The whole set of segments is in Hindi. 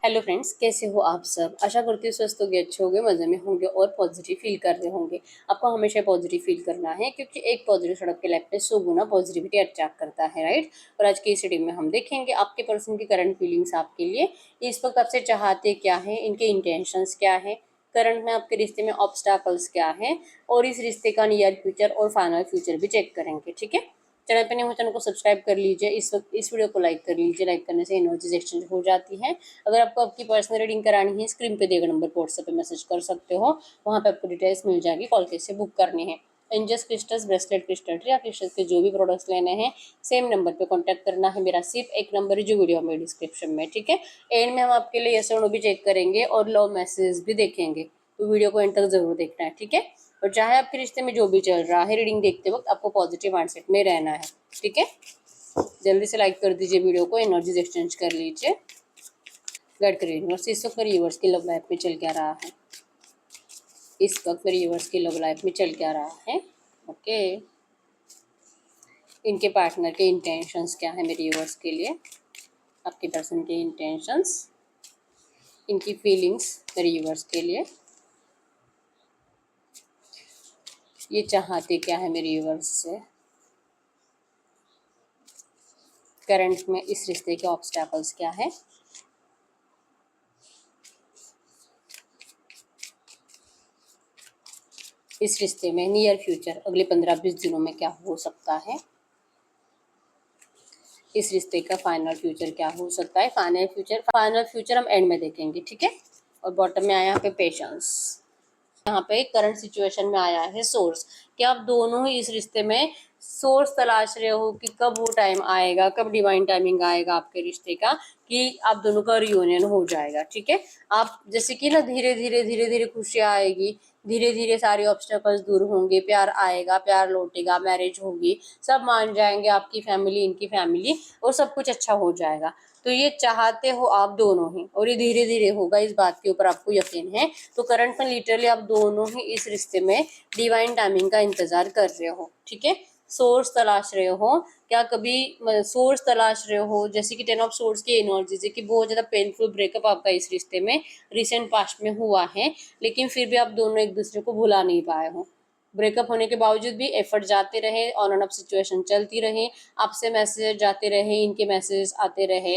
हेलो फ्रेंड्स, कैसे हो आप सब। आशा करती हूँ स्वस्थ होंगे, अच्छे होंगे, मज़े में होंगे और पॉजिटिव फील कर रहे होंगे। आपको हमेशा पॉजिटिव फील करना है क्योंकि एक पॉजिटिव सड़क के लाइफ में 100 गुना पॉजिटिविटी अट्रैक्ट करता है, राइट। और आज की इस रीडिंग में हम देखेंगे आपके पर्सन की करंट फीलिंग्स आपके लिए इस वक्त आपसे चाहते क्या है, इनके इंटेंशंस क्या है, करंट में आपके रिश्ते में ऑब्स्टैकल्स क्या है और इस रिश्ते का नियर फ्यूचर और फाइनल फ्यूचर भी चेक करेंगे। ठीक है, चैनल पे नहीं हो चैनल को सब्सक्राइब कर लीजिए। इस वक्त इस वीडियो को लाइक कर लीजिए। लाइक करने से एनर्जीज एक्सचेंज हो जाती है। अगर आपको आपकी पर्सनल रीडिंग करानी है, स्क्रीन पे दिए गए नंबर पर व्हाट्सएप पे मैसेज कर सकते हो। वहाँ पे आपको डिटेल्स मिल जाएगी, कॉल कैसे बुक करनी है। एंजल्स क्रिस्टल्स, ब्रेसलेट क्रिस्टल या क्रिस्टल के जो भी प्रोडक्ट्स लेने हैं सेम नंबर पे कांटेक्ट करना है। मेरा सिर्फ एक नंबर है जो वीडियो में डिस्क्रिप्शन में, ठीक है। एंड में हम आपके लिए यस और नो भी चेक करेंगे और लव मैसेज भी देखेंगे, तो वीडियो को एंड तक जरूर देखना है, ठीक है। और चाहे आपके रिश्ते में जो भी चल रहा है, रीडिंग देखते वक्त आपको पॉजिटिव माइंडसेट में रहना है, ठीक है। जल्दी से लाइक कर दीजिए वीडियो को, एनर्जीज एक्सचेंज कर लीजिए। गाइड करिए यूनिवर्स, इस वक्त मेरे यूनिवर्स की लव लाइफ में चल क्या रहा है, इस वक्त मेरे यूनिवर्स की लव लाइफ में चल क्या रहा है। ओके, इनके पार्टनर के इंटेंशंस क्या है मेरे यूनिवर्स के लिए, आपके पर्सन के इंटेंशंस, इनकी फीलिंग्स मेरे यूनिवर्स के लिए, ये चाहते क्या है मेरे यूनिवर्स से, करंट में इस रिश्ते के ऑब्स्टैकल्स क्या है, इस रिश्ते में नियर फ्यूचर अगले 15-20 दिनों में क्या हो सकता है, इस रिश्ते का फाइनल फ्यूचर क्या हो सकता है। फाइनल फ्यूचर हम एंड में देखेंगे, ठीक है। और बॉटम में आया यहाँ पे पेशेंस, यहाँ पे करंट सिचुएशन में आया है सोर्स, कि आप दोनों ही इस रिश्ते में सोर्स तलाश रहे हो कि कब वो टाइम आएगा, कब डिवाइन टाइमिंग आएगा आपके रिश्ते का कि आप दोनों का रियूनियन हो जाएगा, ठीक है। आप जैसे कि ना धीरे धीरे खुशियाँ आएगी, धीरे धीरे सारे ऑब्स्टेकल्स दूर होंगे, प्यार आएगा, प्यार लौटेगा, मैरिज होगी, सब मान जाएंगे, आपकी फैमिली इनकी फैमिली, और सब कुछ अच्छा हो जाएगा। तो ये चाहते हो आप दोनों ही, और ये धीरे धीरे होगा, इस बात के ऊपर आपको यकीन है। तो करंट में लिटरली आप दोनों ही इस रिश्ते में डिवाइन टाइमिंग का इंतजार कर रहे हो, ठीक है। सोर्स तलाश रहे हो, क्या कभी सोर्स तलाश रहे हो, जैसे कि 10 ऑफ सोर्स की एनर्जी है कि बहुत ज़्यादा पेनफुल ब्रेकअप आपका इस रिश्ते में रिसेंट पास्ट में हुआ है, लेकिन फिर भी आप दोनों एक दूसरे को भुला नहीं पाए हो। ब्रेकअप होने के बावजूद भी एफर्ट जाते रहे, ऑन एंड ऑफ सिचुएशन चलती रही, आपसे मैसेज जाते रहे, इनके मैसेज आते रहे,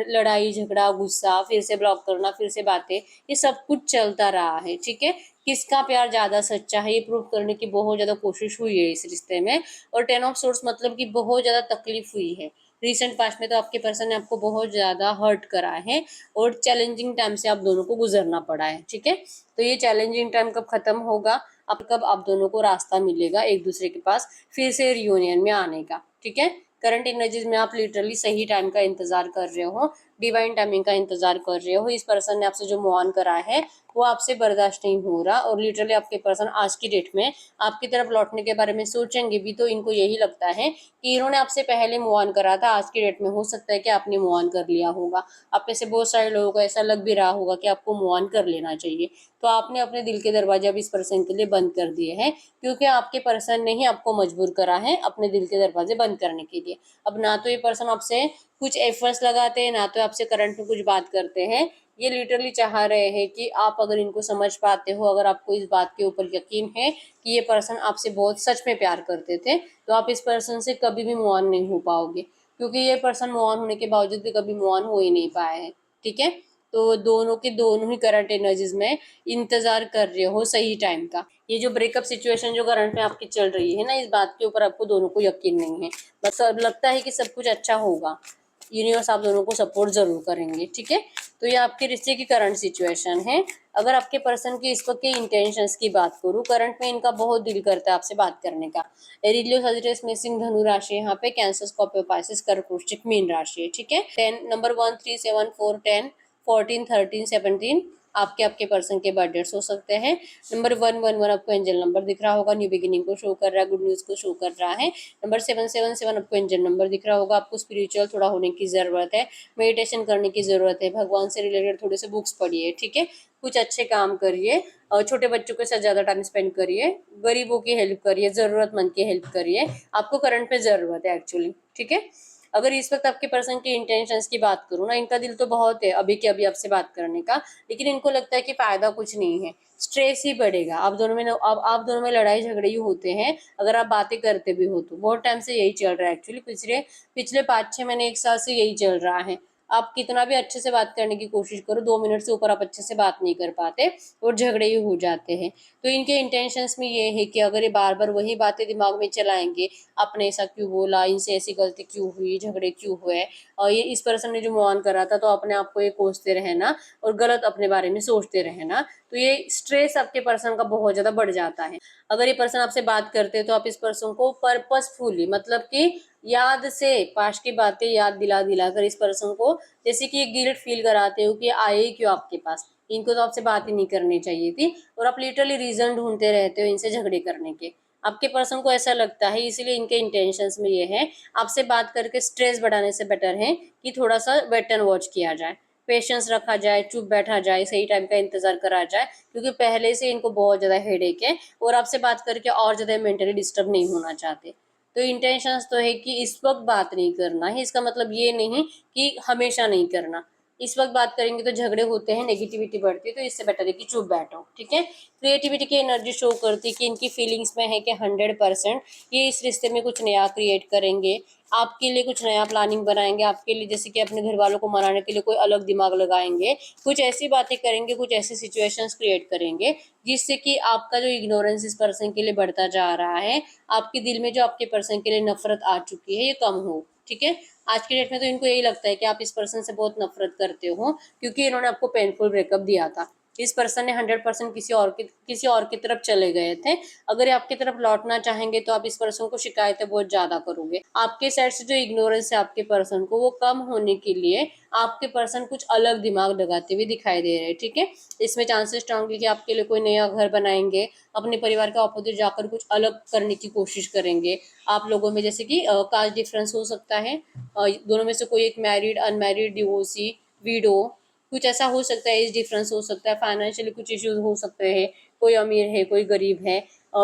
लड़ाई झगड़ा गुस्सा, फिर से ब्लॉक करना, फिर से बातें, ये सब कुछ चलता रहा है, ठीक है। किसका प्यार ज़्यादा सच्चा है ये प्रूव करने की बहुत ज़्यादा कोशिश हुई है इस रिश्ते में। और 10 ऑफ सोर्स मतलब कि बहुत ज़्यादा तकलीफ हुई है रिसेंट पास्ट में, तो आपके पर्सन ने आपको बहुत ज़्यादा हर्ट करा है और चैलेंजिंग टाइम से आप दोनों को गुजरना पड़ा है, ठीक है। तो ये चैलेंजिंग टाइम कब खत्म होगा, अब कब आप दोनों को रास्ता मिलेगा एक दूसरे के पास फिर से रियूनियन में आने का, ठीक है। करंट एनर्जीज में आप लिटरली सही टाइम का इंतजार कर रहे हो, डिवाइन टाइमिंग का इंतजार कर रहे हो। इस पर्सन ने आपसे जो मूव ऑन करा है वो आपसे बर्दाश्त नहीं हो रहा, और लिटरली आपके पर्सन आज की डेट में आपकी तरफ लौटने के बारे में सोचेंगे भी तो इनको यही लगता है कि इन्होंने आपसे पहले मूव ऑन करा था, आज की डेट में हो सकता है कि आपने मूव ऑन कर लिया होगा। आप में से बहुत सारे लोगों को ऐसा लग भी रहा होगा कि आपको मूव ऑन कर लेना चाहिए, तो आपने अपने दिल के दरवाजे अब इस पर्सन के लिए बंद कर दिए हैं, क्योंकि आपके पर्सन ने ही आपको मजबूर करा है अपने दिल के दरवाजे बंद करने के लिए। अब ना तो ये पर्सन आपसे कुछ एफर्ट्स लगाते हैं, ना तो आपसे करंट में कुछ बात करते हैं। ये लिटरली चाह रहे हैं कि आप अगर इनको समझ पाते हो, अगर आपको इस बात के ऊपर यकीन है कि ये पर्सन आपसे बहुत सच में प्यार करते थे, तो आप इस पर्सन से कभी भी मूव ऑन नहीं हो पाओगे, क्योंकि ये पर्सन मूव ऑन होने के बावजूद भी कभी मूव ऑन हो ही नहीं पाए हैं, ठीक है। तो दोनों के दोनों ही करंट एनर्जीज में इंतजार कर रहे हो सही टाइम का। ये जो ब्रेकअप सिचुएशन जो करंट में आपकी चल रही है ना, इस बात के ऊपर आपको दोनों को यकीन नहीं है, बस अब लगता है कि सब कुछ अच्छा होगा, यूनिवर्स आप दोनों को सपोर्ट जरूर करेंगे, ठीक है। तो ये आपके रिश्ते की करंट सिचुएशन है। अगर आपके पर्सन की इस वक्त के इंटेंशंस की बात करूँ, करंट में इनका बहुत दिल करता है आपसे बात करने का। एरिलियो सजिटेरियस मेषिंग धनु राशि, यहाँ पे कैंसर स्कॉर्पियो पाइसेस कर्क वृश्चिक मीन राशि है, ठीक है। 10 नंबर 1 3 7 4 10 14 13 17 आपके पर्सन के बर्थडेट्स हो सकते हैं। नंबर 111 आपको एंजल नंबर दिख रहा होगा, न्यू बिगिनिंग को शो कर रहा है, गुड न्यूज को शो कर रहा है। नंबर 777 आपको एंजल नंबर दिख रहा होगा, आपको स्पिरिचुअल थोड़ा होने की जरूरत है, मेडिटेशन करने की जरूरत है, भगवान से रिलेटेड थोड़े से बुक्स पढ़िए, ठीक है। कुछ अच्छे काम करिए, और छोटे बच्चों के साथ ज्यादा टाइम स्पेंड करिए, गरीबों की हेल्प करिए, जरूरतमंद की हेल्प करिए, आपको करंट पे जरूरत है एक्चुअली, ठीक है। अगर इस वक्त आपके पर्सन के इंटेंशंस की बात करूँ ना, इनका दिल तो बहुत है अभी के अभी आपसे बात करने का, लेकिन इनको लगता है कि फायदा कुछ नहीं है, स्ट्रेस ही बढ़ेगा। आप दोनों में लड़ाई झगड़े ही होते हैं, अगर आप बातें करते भी हो तो। बहुत टाइम से यही चल रहा है एक्चुअली, पिछले पिछले 5-6 महीने 1 साल से यही चल रहा है। आप कितना भी अच्छे से बात करने की कोशिश करो, 2 मिनट से ऊपर आप अच्छे से बात नहीं कर पाते और झगड़े ही हो जाते हैं। तो इनके इंटेंशंस में ये है कि अगर ये बार बार वही बातें दिमाग में चलाएंगे, आपने ऐसा क्यों बोला, इनसे ऐसी गलती क्यों हुई, झगड़े क्यों हुए, और ये इस पर्सन ने जो मूव ऑन करा था, तो अपने आप को ये कोसते रहना और गलत अपने बारे में सोचते रहना, तो ये स्ट्रेस आपके पर्सन का बहुत ज्यादा बढ़ जाता है। अगर ये पर्सन आपसे बात करते हैं तो आप इस पर्सन को पर्पसफुली, मतलब कि याद से पास्ट की बातें याद दिला दिला कर इस पर्सन को जैसे कि ये गिल्ट फील कराते हो कि आए क्यों आपके पास, इनको तो आपसे बात ही नहीं करनी चाहिए थी, और आप लिटरली रीजन ढूंढते रहते हो इनसे झगड़े करने के। आपके पर्सन को ऐसा लगता है, इसीलिए इनके इंटेंशंस में ये है आपसे बात करके स्ट्रेस बढ़ाने से बेटर है कि थोड़ा सा वेट एंड वॉच किया जाए, पेशेंस रखा जाए, चुप बैठा जाए, सही टाइम का इंतजार करा जाए, क्योंकि पहले से इनको बहुत ज्यादा हेडेक है और आपसे बात करके और ज्यादा मेंटली डिस्टर्ब नहीं होना चाहते। तो इंटेंशंस तो है कि इस वक्त बात नहीं करना है, इसका मतलब ये नहीं कि हमेशा नहीं करना। इस वक्त बात करेंगे तो झगड़े होते हैं, नेगेटिविटी बढ़ती है, तो इससे बेटर है कि चुप बैठो, ठीक है। क्रिएटिविटी की एनर्जी शो करती है कि इनकी फीलिंग्स में है कि 100% ये इस रिश्ते में कुछ नया क्रिएट करेंगे, आपके लिए कुछ नया प्लानिंग बनाएंगे, आपके लिए जैसे कि अपने घर वालों को मनाने के लिए कोई अलग दिमाग लगाएंगे, कुछ ऐसी बातें करेंगे, कुछ ऐसी सिचुएशंस क्रिएट करेंगे जिससे कि आपका जो इग्नोरेंस इस पर्सन के लिए बढ़ता जा रहा है, आपके दिल में जो आपके पर्सन के लिए नफरत आ चुकी है, ये कम हो, ठीक है। आज की डेट में तो इनको यही लगता है कि आप इस पर्सन से बहुत नफरत करते हो, क्योंकि इन्होंने आपको पेनफुल ब्रेकअप दिया था। इस पर्सन ने 100% किसी और की तरफ चले गए थे। अगर ये आपकी तरफ लौटना चाहेंगे तो आप इस पर्सन को शिकायतें बहुत ज्यादा करोगे। आपके साइड से जो इग्नोरेंस है आपके पर्सन को, वो कम होने के लिए आपके पर्सन कुछ अलग दिमाग लगाते हुए दिखाई दे रहे हैं, ठीक है। इसमें चांसेस स्ट्रांग है कि आपके लिए कोई नया घर बनाएंगे, अपने परिवार के ऑपोजिट जाकर कुछ अलग करने की कोशिश करेंगे। आप लोगों में जैसे कि कास्ट डिफरेंस हो सकता है, दोनों में से कोई एक मैरिड, अनमैरिड, डिवोर्सी, विडो, कुछ ऐसा हो सकता है, एज डिफरेंस हो सकता है, फाइनेंशियली कुछ इश्यूज हो सकते हैं, कोई अमीर है कोई गरीब है,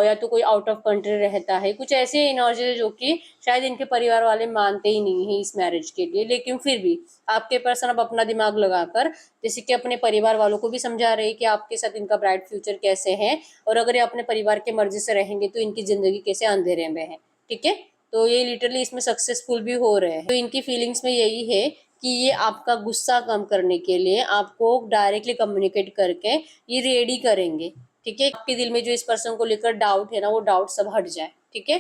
या तो कोई आउट ऑफ कंट्री रहता है, कुछ ऐसे एनर्जी है जो कि शायद इनके परिवार वाले मानते ही नहीं है इस मैरिज के लिए, लेकिन फिर भी आपके पर्सन अब अपना दिमाग लगाकर जैसे कि अपने परिवार वालों को भी समझा रहे हैं कि आपके साथ इनका ब्राइट फ्यूचर कैसे है, और अगर ये अपने परिवार के मर्जी से रहेंगे तो इनकी जिंदगी कैसे अंधेरे में है, ठीक है। तो ये लिटरली इसमें सक्सेसफुल भी हो रहे हैं। तो इनकी फीलिंग्स में यही है कि ये आपका गुस्सा कम करने के लिए आपको डायरेक्टली कम्युनिकेट करके ये रेडी करेंगे, ठीक है। आपके दिल में जो इस पर्सन को लेकर डाउट है ना, वो डाउट सब हट जाए, ठीक है।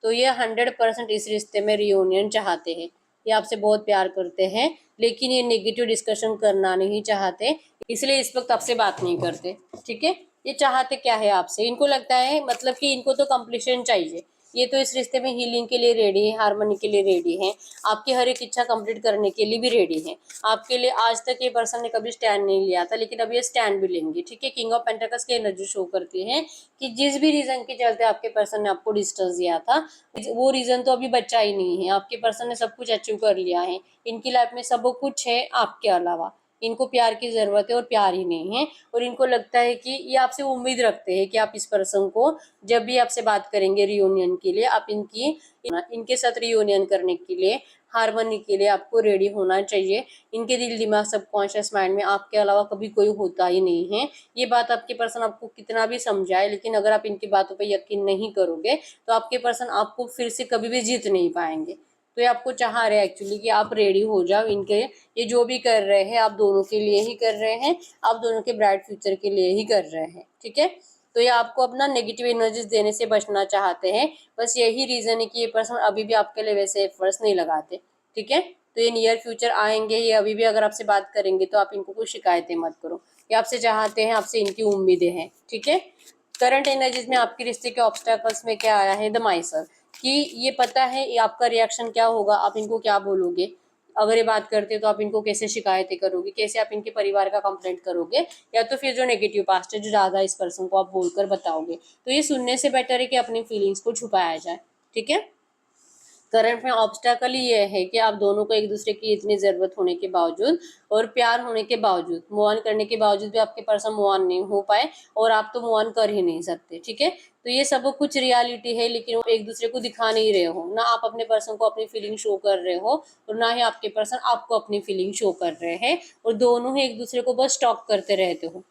तो ये 100% इस रिश्ते में रियूनियन चाहते हैं, ये आपसे बहुत प्यार करते हैं, लेकिन ये नेगेटिव डिस्कशन करना नहीं चाहते, इसलिए इस वक्त आपसे बात नहीं करते, ठीक है। ये चाहते क्या है आपसे, इनको लगता है मतलब कि इनको तो कंप्लीशन चाहिए, ये तो इस रिश्ते में हीलिंग के लिए रेडी है, हार्मनी के लिए रेडी है, आपकी हर एक इच्छा कंप्लीट करने के लिए भी रेडी है। आपके लिए आज तक ये पर्सन ने कभी स्टैंड नहीं लिया था, लेकिन अब ये स्टैंड भी लेंगे, ठीक है। किंग ऑफ पेंटाकल्स की एनर्जी शो करती है कि जिस भी रीजन के चलते आपके पर्सन ने आपको डिस्टेंस दिया था, वो रीजन तो अभी बचा ही नहीं है, आपके पर्सन ने सब कुछ अचीव कर लिया है, इनकी लाइफ में सब कुछ है आपके अलावा, इनको प्यार की जरूरत है और प्यार ही नहीं है। और इनको लगता है कि ये आपसे उम्मीद रखते हैं कि आप इस पर्सन को जब भी आपसे बात करेंगे रियूनियन के लिए, आप इनके साथ रियूनियन करने के लिए, हार्मनी के लिए आपको रेडी होना चाहिए। इनके दिल दिमाग सबकॉन्शियस माइंड में आपके अलावा कभी कोई होता ही नहीं है। ये बात आपके पर्सन आपको कितना भी समझाए, लेकिन अगर आप इनकी बातों पर यकीन नहीं करोगे तो आपके पर्सन आपको फिर से कभी भी जीत नहीं पाएंगे। तो ये आपको चाह रहे हैं एक्चुअली कि आप रेडी हो जाओ, इनके ये जो भी कर रहे हैं आप दोनों के लिए ही कर रहे हैं, आप दोनों के ब्राइट फ्यूचर के लिए ही कर रहे हैं, ठीक है। तो ये आपको अपना नेगेटिव एनर्जीज देने से बचना चाहते हैं, बस यही रीजन है कि ये पर्सन अभी भी आपके लिए वैसे एफर्ट्स नहीं लगाते, ठीक है। तो ये नियर फ्यूचर आएंगे, ये अभी भी अगर आपसे बात करेंगे तो आप इनको कोई शिकायतें मत करो, ये आपसे चाहते हैं, आपसे इनकी उम्मीदें हैं, ठीक है। करंट एनर्जीज में आपके रिश्ते के ऑब्स्टेकल्स में क्या आया है, द माइसर, कि ये पता है ये आपका रिएक्शन क्या होगा, आप इनको क्या बोलोगे, अगर ये बात करते हैं तो आप इनको कैसे शिकायतें करोगे, कैसे आप इनके परिवार का कंप्लेंट करोगे, या तो फिर जो नेगेटिव पास्ट है जो ज्यादा इस पर्सन को आप बोलकर बताओगे। तो ये सुनने से बेटर है कि अपनी फीलिंग्स को छुपाया जाए, ठीक है। करंट में ऑब्स्टेकल ही ये है कि आप दोनों को एक दूसरे की इतनी ज़रूरत होने के बावजूद और प्यार होने के बावजूद, मूव ऑन करने के बावजूद भी आपके पर्सन मूव ऑन नहीं हो पाए, और आप तो मूव ऑन कर ही नहीं सकते, ठीक है। तो ये सब कुछ रियलिटी है, लेकिन वो एक दूसरे को दिखा नहीं रहे हो ना, आप अपने पर्सन को अपनी फीलिंग शो कर रहे हो और ना ही आपके पर्सन आपको अपनी फीलिंग शो कर रहे हैं, और दोनों ही एक दूसरे को बस स्टॉक करते रहते हो,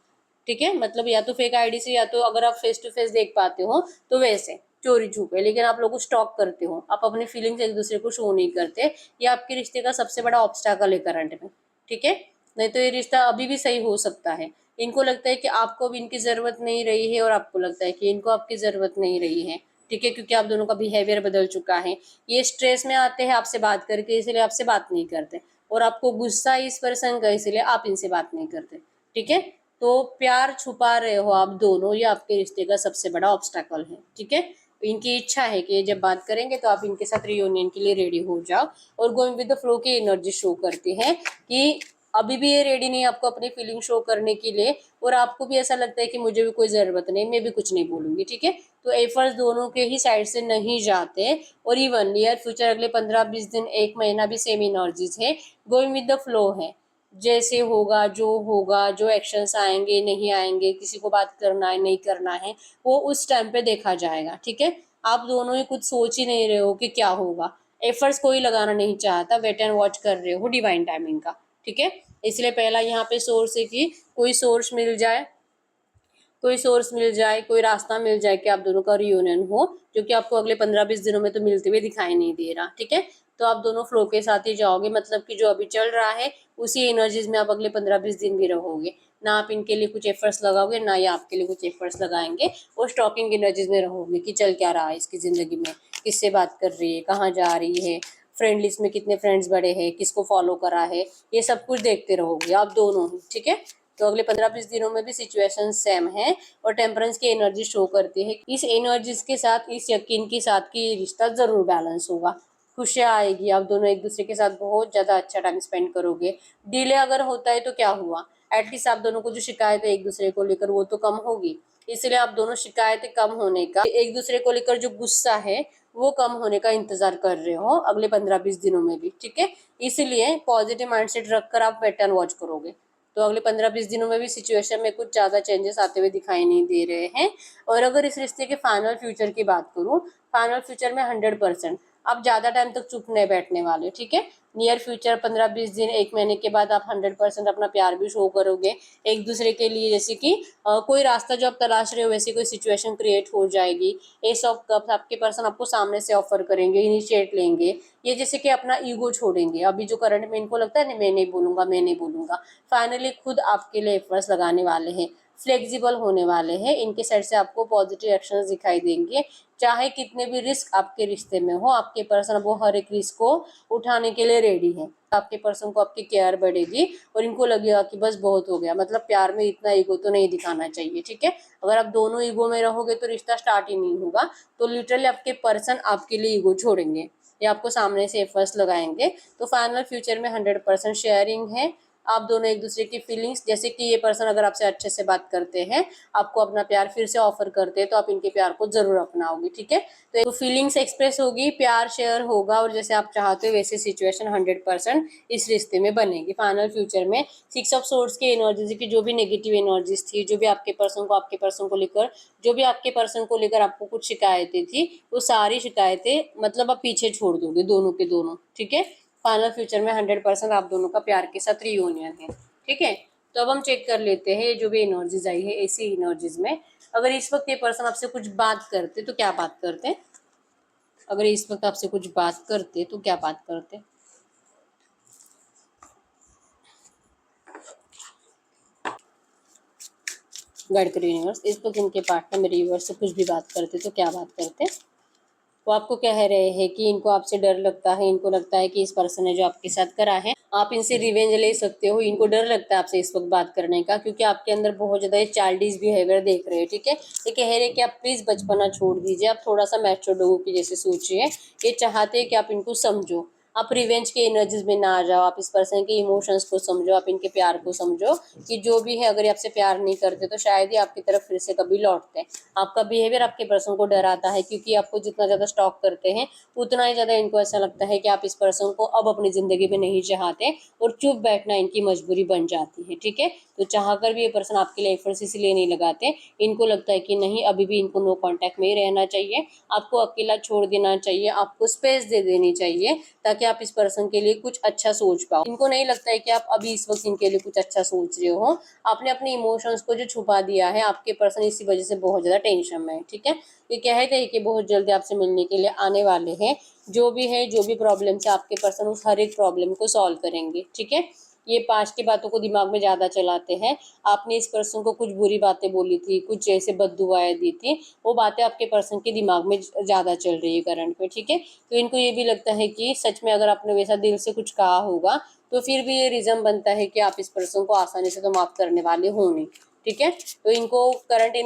ठीक है। मतलब या तो फेक आईडी से, या तो अगर आप फेस टू फेस देख पाते हो तो वैसे चोरी छुपे, लेकिन आप लोग स्टॉक करते हो, आप अपनी फीलिंग्स एक दूसरे को शो नहीं करते। ये आपके रिश्ते का सबसे बड़ा ऑब्स्टेकल है करंट में, ठीक है। नहीं तो ये रिश्ता अभी भी सही हो सकता है। इनको लगता है कि आपको अब इनकी ज़रूरत नहीं रही है, और आपको लगता है कि इनको आपकी ज़रूरत नहीं रही है, ठीक है, क्योंकि आप दोनों का बिहेवियर बदल चुका है। ये स्ट्रेस में आते हैं आपसे बात करके, इसलिए आपसे बात नहीं करते, और आपको गुस्सा इस पर्सन का, इसलिए आप इनसे बात नहीं करते, ठीक है। तो प्यार छुपा रहे हो आप दोनों, ये आपके रिश्ते का सबसे बड़ा ऑब्स्टेकल है, ठीक है। इनकी इच्छा है कि जब बात करेंगे तो आप इनके साथ रियूनियन के लिए रेडी हो जाओ, और गोइंग विद द फ्लो की एनर्जी शो करती है कि अभी भी ये रेडी नहीं आपको अपनी फीलिंग शो करने के लिए, और आपको भी ऐसा लगता है कि मुझे भी कोई ज़रूरत नहीं, मैं भी कुछ नहीं बोलूँगी, ठीक है। तो एफर्ट्स दोनों के ही साइड से नहीं जाते, और इवन नियर फ्यूचर अगले 15-20 दिन, 1 महीना भी सेम एनर्जीज है, गोइंग विद द फ्लो है। जैसे होगा, जो एक्शंस आएंगे नहीं आएंगे, किसी को बात करना है नहीं करना है, वो उस टाइम पे देखा जाएगा, ठीक है। आप दोनों ही कुछ सोच ही नहीं रहे हो कि क्या होगा, एफर्ट्स कोई लगाना नहीं चाहता, वेट एंड वॉच कर रहे हो डिवाइन टाइमिंग का, ठीक है। इसलिए पहला यहाँ पे सोर्स है कि कोई सोर्स मिल जाए, कोई रास्ता मिल जाए कि आप दोनों का रियूनियन हो, जो कि आपको अगले 15-20 दिनों में तो मिलते हुए दिखाई नहीं दे रहा, ठीक है। तो आप दोनों फ्लो के साथ ही जाओगे, मतलब कि जो अभी चल रहा है उसी एनर्जीज में आप अगले 15-20 दिन भी रहोगे, ना आप इनके लिए कुछ एफर्ट्स लगाओगे, ना ये आपके लिए कुछ एफर्ट्स लगाएंगे, और स्टॉकिंग एनर्जीज में रहोगे कि चल क्या रहा है इसकी ज़िंदगी में, किससे बात कर रही है, कहाँ जा रही है, फ्रेंड लिस्ट में कितने फ्रेंड्स बड़े हैं, किसको फॉलो करा है, ये सब कुछ देखते रहोगे आप दोनों ही, ठीक है। तो अगले 15-20 दिनों में भी सिचुएशन सेम है, और टेम्परेंस की एनर्जी शो करती है, इस एनर्जीज के साथ, इस यकीन के साथ कि ये रिश्ता जरूर बैलेंस होगा, खुशियाँ आएगी, आप दोनों एक दूसरे के साथ बहुत ज़्यादा अच्छा टाइम स्पेंड करोगे। डिले अगर होता है तो क्या हुआ, एटलीस्ट आप दोनों को जो शिकायत है एक दूसरे को लेकर वो तो कम होगी, इसलिए आप दोनों शिकायतें कम होने का, एक दूसरे को लेकर जो गुस्सा है वो कम होने का इंतजार कर रहे हो अगले 15-20 दिनों में भी, ठीक है। इसलिए पॉजिटिव माइंडसेट रखकर आप वेट एंड वॉच करोगे, तो अगले 15-20 दिनों में भी सिचुएशन में कुछ ज़्यादा चेंजेस आते हुए दिखाई नहीं दे रहे हैं। और अगर इस रिश्ते के फाइनल फ्यूचर की बात करूँ, फाइनल फ्यूचर में 100% आप ज़्यादा टाइम तक चुप नहीं बैठने वाले, ठीक है। नियर फ्यूचर 15-20 दिन, 1 महीने के बाद आप 100% अपना प्यार भी शो करोगे एक दूसरे के लिए, जैसे कि कोई रास्ता जो आप तलाश रहे हो वैसी कोई सिचुएशन क्रिएट हो जाएगी, ये सब कब आपके पर्सन आपको सामने से ऑफर करेंगे, इनिशिएट लेंगे, ये जैसे कि अपना ईगो छोड़ेंगे। अभी जो करंट में इनको लगता है ना मैं नहीं बोलूंगा, फाइनली खुद आपके लिए एफर्ट्स लगाने वाले हैं, फ्लेक्सिबल होने वाले हैं, इनके साइड से आपको पॉजिटिव एक्शंस दिखाई देंगे। चाहे कितने भी रिस्क आपके रिश्ते में हो, आपके पर्सन वो हर एक रिस्क को उठाने के लिए रेडी है, आपके पर्सन को आपकी केयर बढ़ेगी, और इनको लगेगा कि बस बहुत हो गया, मतलब प्यार में इतना ईगो तो नहीं दिखाना चाहिए, ठीक है। अगर आप दोनों ईगो में रहोगे तो रिश्ता स्टार्ट ही नहीं होगा, तो लिटरली आपके पर्सन आपके लिए ईगो छोड़ेंगे, ये आपको सामने से एफर्ट्स लगाएंगे। तो फाइनल फ्यूचर में 100% शेयरिंग है, आप दोनों एक दूसरे की फीलिंग्स, जैसे कि ये पर्सन अगर आपसे अच्छे से बात करते हैं, आपको अपना प्यार फिर से ऑफर करते हैं, तो आप इनके प्यार को जरूर अपनाओगे, ठीक है। तो फीलिंग्स एक्सप्रेस होगी, प्यार शेयर होगा, और जैसे आप चाहते हो वैसे सिचुएशन 100% इस रिश्ते में बनेगी। फाइनल फ्यूचर में 6 ऑफ सोर्ड्स की एनर्जीज की जो भी नेगेटिव एनर्जीज थी, जो भी आपके पर्सन को लेकर, जो भी आपके पर्सन को लेकर आपको कुछ शिकायतें थी, वो सारी शिकायतें मतलब आप पीछे छोड़ दोगे दोनों के दोनों, ठीक है। फाइनल फ्यूचर में 100% आप दोनों का प्यार के साथ रियूनियन है, ठीक है। तो अब हम चेक कर लेते हैं जो भी एनर्जीज आई है ऐसी एनर्जीज में, अगर इस वक्त ये पर्सन आपसे कुछ बात करते तो क्या बात करते, अगर इस वक्त आपसे कुछ बात करते तो क्या बात करते। गाइड करिए यूनिवर्स, इस वक्त इनके पार्टनर मेरे यूनिवर्स से कुछ भी बात करते तो क्या बात करते। वो आपको कह रहे हैं कि इनको आपसे डर लगता है, इनको लगता है कि इस पर्सन ने जो आपके साथ करा है आप इनसे रिवेंज ले सकते हो, इनको डर लगता है आपसे इस वक्त बात करने का, क्योंकि आपके अंदर बहुत ज़्यादा चाइल्डिश बिहेवियर देख रहे हैं, ठीक है। ये कह रहे हैं कि आप प्लीज़ बचपना छोड़ दीजिए, आप थोड़ा सा मैच्योर लोगों की जैसे सोचिए, ये चाहते हैं कि आप इनको समझो, आप रिवेंज के एनर्जीज में ना आ जाओ, आप इस पर्सन के इमोशंस को समझो, आप इनके प्यार को समझो कि जो भी है, अगर ये आपसे प्यार नहीं करते तो शायद ही आपकी तरफ फिर से कभी लौटते हैं। आपका बिहेवियर आपके पर्सन को डराता है, क्योंकि आपको जितना ज़्यादा स्टॉक करते हैं उतना ही ज़्यादा इनको ऐसा लगता है कि आप इस पर्सन को अब अपनी ज़िंदगी में नहीं चाहते, और चुप बैठना इनकी मजबूरी बन जाती है। ठीक है, तो चाह कर भी ये पर्सन आपके लिए एफर्ट्स इसलिए नहीं लगाते, इनको लगता है कि नहीं, अभी भी इनको नो कॉन्टैक्ट में ही रहना चाहिए, आपको अकेला छोड़ देना चाहिए, आपको स्पेस दे देनी चाहिए, ताकि आप इस पर्सन के लिए कुछ अच्छा सोच पाओ। इनको नहीं लगता है कि आप अभी इस वक्त इनके लिए कुछ अच्छा सोच रहे हो, आपने अपने इमोशंस को जो छुपा दिया है, आपके पर्सन इसी वजह से बहुत ज़्यादा टेंशन में है। ठीक है, ये कहते हैं कि बहुत जल्दी आपसे मिलने के लिए आने वाले हैं, जो भी है, जो भी प्रॉब्लम है, आपके पर्सन उस हर एक प्रॉब्लम को सॉल्व करेंगे। ठीक है, ये पास्ट की बातों को दिमाग में ज़्यादा चलाते हैं। आपने इस पर्सन को कुछ बुरी बातें बोली थी, कुछ जैसे बद्दुआएं दी थी, वो बातें आपके पर्सन के दिमाग में ज़्यादा चल रही है करंट में। ठीक है, तो इनको ये भी लगता है कि सच में अगर आपने वैसा दिल से कुछ कहा होगा तो फिर भी ये रीज़न बनता है कि आप इस पर्सन को आसानी से तो माफ़ करने वाले हो नहीं। ठीक है, तो इनको करंट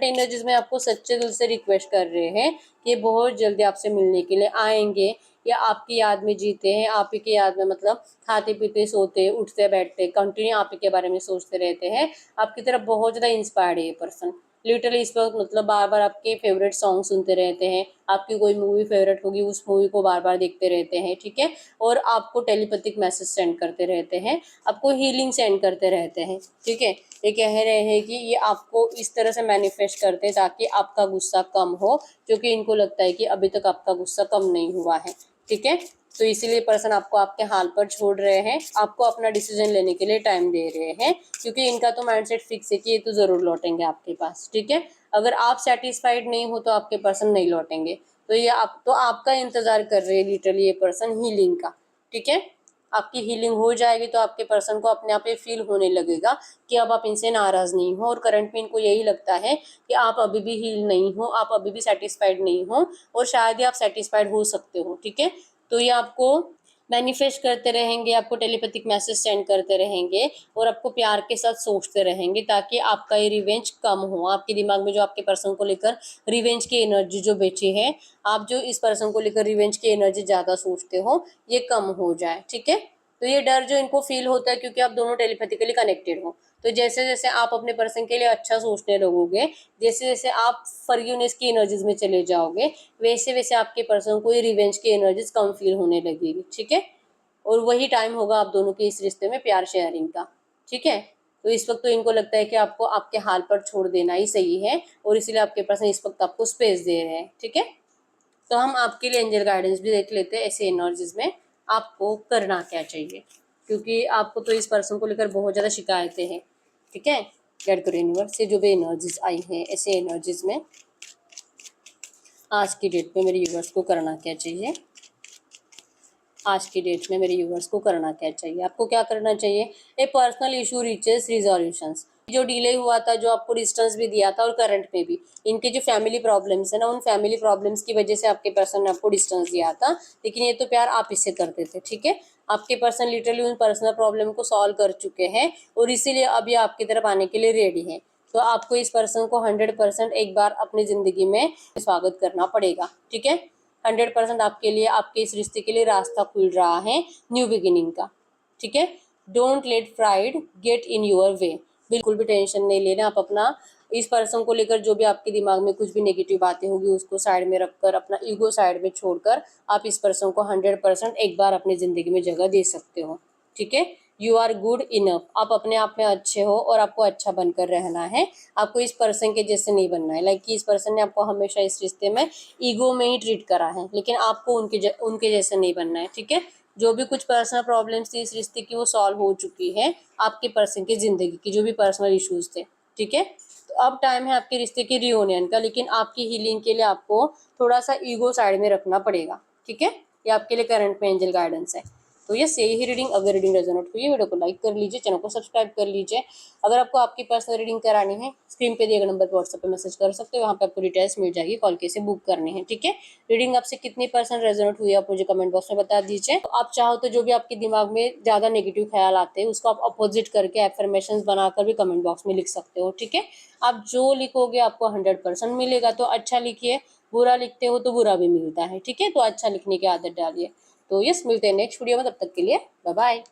एनर्जीज में आपको सच्चे दिल से रिक्वेस्ट कर रहे हैं कि बहुत जल्दी आपसे मिलने के लिए आएंगे, या आपकी याद में जीते हैं, आप ही की याद में, मतलब खाते पीते सोते उठते बैठते कंटिन्यू आप ही के बारे में सोचते रहते हैं, आपकी तरफ बहुत ज़्यादा इंस्पायर्ड है ये पर्सन। लिटरली इस वक्त मतलब बार बार आपके फेवरेट सॉन्ग सुनते रहते हैं, आपकी कोई मूवी फेवरेट होगी उस मूवी को बार बार देखते रहते हैं। ठीक है, और आपको टेलीपैथिक मैसेज सेंड करते रहते हैं, आपको हीलिंग सेंड करते रहते हैं। ठीक है, ये कह रहे हैं कि ये आपको इस तरह से मैनिफेस्ट करते हैं ताकि आपका गुस्सा कम हो, क्योंकि इनको लगता है कि अभी तक आपका गुस्सा कम नहीं हुआ है। ठीक है, तो इसीलिए पर्सन आपको आपके हाल पर छोड़ रहे हैं, आपको अपना डिसीजन लेने के लिए टाइम दे रहे हैं, क्योंकि इनका तो माइंडसेट फिक्स है कि ये तो ज़रूर लौटेंगे आपके पास। ठीक है, अगर आप सेटिस्फाइड नहीं हो तो आपके पर्सन नहीं लौटेंगे, तो ये आप तो आपका इंतज़ार कर रहे हैं लिटरली ये पर्सन हीलिंग का। ठीक है, आपकी हीलिंग हो जाएगी तो आपके पर्सन को अपने आप ही फील होने लगेगा कि अब आप इनसे नाराज़ नहीं हो, और करंट में इनको यही लगता है कि आप अभी भी हील नहीं हो, आप अभी भी सेटिस्फाइड नहीं हो, और शायद ही आप सेटिस्फाइड हो सकते हो। ठीक है, तो ये आपको मैनिफेस्ट करते रहेंगे, आपको टेलीपैथिक मैसेज सेंड करते रहेंगे, और आपको प्यार के साथ सोचते रहेंगे ताकि आपका ये रिवेंज कम हो। आपके दिमाग में जो आपके पर्सन को लेकर रिवेंज की एनर्जी जो बैठी है, आप जो इस पर्सन को लेकर रिवेंज की एनर्जी ज़्यादा सोचते हो, ये कम हो जाए। ठीक है, तो ये डर जो इनको फील होता है क्योंकि आप दोनों टेलीपैथिकली कनेक्टेड हो, तो जैसे जैसे आप अपने पर्सन के लिए अच्छा सोचने लगोगे, जैसे जैसे आप फॉरगिवनेस की एनर्जीज में चले जाओगे, वैसे वैसे आपके पर्सन को ये रिवेंज की एनर्जीज कम फील होने लगेगी। ठीक है, और वही टाइम होगा आप दोनों के इस रिश्ते में प्यार शेयरिंग का। ठीक है, तो इस वक्त तो इनको लगता है कि आपको आपके हाल पर छोड़ देना ही सही है, और इसीलिए आपके पर्सन इस वक्त आपको स्पेस दे रहे हैं। ठीक है, तो हम आपके लिए एंजल गाइडेंस भी देख लेते हैं ऐसे एनर्जीज में आपको करना क्या चाहिए, क्योंकि आपको तो इस पर्सन को लेकर बहुत ज़्यादा शिकायतें हैं। ठीक है, गाइड करो यूनिवर्स से जो भी एनर्जीज आई हैं ऐसे एनर्जीज में आज की डेट में मेरे यूनिवर्स को करना क्या चाहिए, आज की डेट में मेरे यूवर्स को करना क्या चाहिए। आपको क्या करना चाहिए, ए पर्सनल इशू रीचेस रिजोल्यूशंस। जो डिले हुआ था, जो आपको डिस्टेंस भी दिया था, और करंट में भी इनके जो फैमिली प्रॉब्लम्स है ना, उन फैमिली प्रॉब्लम्स की वजह से आपके पर्सन ने आपको डिस्टेंस दिया था, लेकिन ये तो प्यार आप इससे करते थे। ठीक है, आपके पर्सन लिटरली उन पर्सनल प्रॉब्लम को सॉल्व कर चुके हैं, और इसीलिए अब ये आपकी तरफ आने के लिए रेडी है। तो आपको इस पर्सन को 100% एक बार अपनी ज़िंदगी में स्वागत करना पड़ेगा। ठीक है, 100% आपके लिए, आपके इस रिश्ते के लिए रास्ता खुल रहा है न्यू बिगिनिंग का। ठीक है, don't let pride get in your way. बिल्कुल भी टेंशन नहीं लेना, आप अपना इस पर्सन को लेकर जो भी आपके दिमाग में कुछ भी नेगेटिव बातें होगी उसको साइड में रखकर, अपना ईगो साइड में छोड़कर, आप इस पर्सन को 100% एक बार अपनी ज़िंदगी में जगह दे सकते हो। ठीक है, यू आर गुड इनफ, आप अपने आप में अच्छे हो, और आपको अच्छा बनकर रहना है, आपको इस पर्सन के जैसे नहीं बनना है। लाइक कि इस पर्सन ने आपको हमेशा इस रिश्ते में ईगो में ही ट्रीट करा है, लेकिन आपको उनके जैसे नहीं बनना है। ठीक है, जो भी कुछ पर्सनल प्रॉब्लम्स थी इस रिश्ते की वो सॉल्व हो चुकी है, आपके पर्सन की ज़िंदगी की जो भी पर्सनल इश्यूज थे। ठीक है, तो अब टाइम है आपके रिश्ते की रियूनियन का, लेकिन आपकी हीलिंग के लिए आपको थोड़ा सा ईगो साइड में रखना पड़ेगा। ठीक है, ये आपके लिए करंट में एंजल गाइडेंस है। तो ये यही रीडिंग, अगर रीडिंग रेजोनेट हुई है वीडियो को लाइक कर लीजिए, चैनल को सब्सक्राइब कर लीजिए। अगर आपको आपकी पर्सनल रीडिंग करानी है, स्क्रीन पे दिए गए नंबर पर व्हाट्सएप पे मैसेज कर सकते हो, वहाँ पे आपको डिटेल्स मिल जाएगी, कॉल कैसे बुक करनी है। ठीक है, रीडिंग आपसे कितनी % रेजोनेट हुई है आप मुझे कमेंट बॉक्स में बता दीजिए। तो आप चाहो तो जो भी आपके दिमाग में ज़्यादा नेगेटिव ख्याल आते हैं उसको आप अपोजिट करके एफर्मेशंस बनाकर भी कमेंट बॉक्स में लिख सकते हो। ठीक है, आप जो लिखोगे आपको 100% मिलेगा, तो अच्छा लिखिए, बुरा लिखते हो तो बुरा भी मिलता है, ठीक है। तो अच्छा लिखने की आदत डालिए। तो यस, मिलते हैं नेक्स्ट वीडियो में, तब तक के लिए बाय बाय।